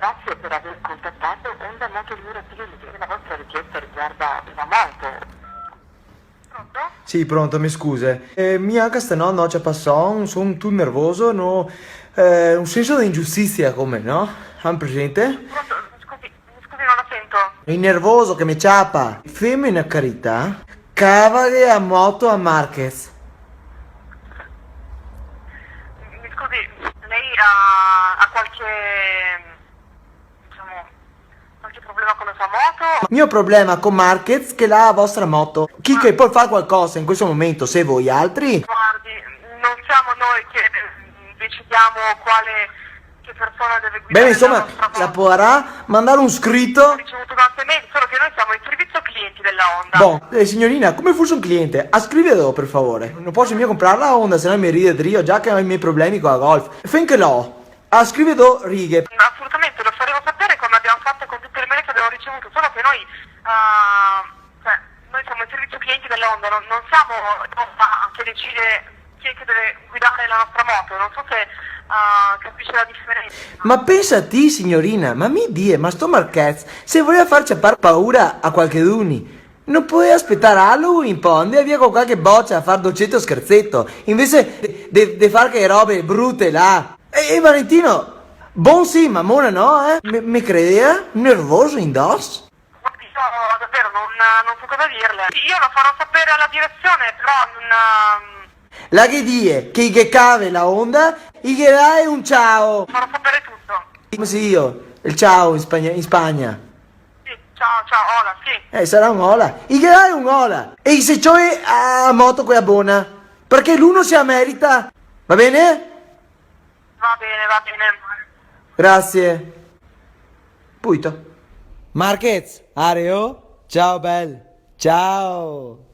Grazie per aver contattato Onda Moto Europe Limited. La vostra richiesta riguarda una moto. Pronto? Sì, pronto, mi scuse. Mia questa no, no, c'è passato, sono tutto nervoso, no, un senso di ingiustizia come, no? Han presente? Pronto? Mi scusi, non la sento. Il nervoso che mi ciapa. Femmina carità, cavale a moto a Marquez. Mi scusi, lei ha qualche, diciamo, qualche problema con la sua moto? Mio problema con Marquez che la vostra moto. Chi che può fare qualcosa in questo momento, se voi altri? Guardi, non siamo noi che decidiamo che persona deve guidare Beh, insomma, la nostra la moto. potrà mandare un scritto? Ho ricevuto tante mail, solo che noi siamo il servizio clienti della Honda. Boh, signorina, come fosse un cliente, scrivetelo per favore. Non posso mica comprare la Honda, se no mi ride Dio, già che ho i miei problemi con la Golf. Finché l'ho, scriveto righe. Assolutamente, lo faremo sapere come abbiamo fatto con tutte le mail che abbiamo ricevuto, solo che noi, cioè, noi siamo il servizio clienti della Honda, non siamo Honda che decide chi è che deve guidare la nostra moto, non so se capisce la differenza. Ma pensa a te, signorina, ma mi die, ma sto Marquez, se voleva farci paura a qualche duni, non puoi aspettare Halloween, poi andare via con qualche boccia a far dolcetto o scherzetto, invece di fare che robe brutte là. E Valentino, buon sì, ma mona no, eh? Mi crede? Nervoso indosso? Guardi, io davvero non so cosa dirle. Io lo farò sapere alla direzione, però non... La che die, che cave la onda, e che dai un ciao. farò sapere tutto. Come se io, il ciao in Spagna. Sì, ciao, hola, sì. Sarà un ola. E che dai un ola. E se c'è a moto quella buona, perché l'uno si merita. Va bene? Va bene. Grazie. Puito. Marquez, Areo. Ciao bel. Ciao.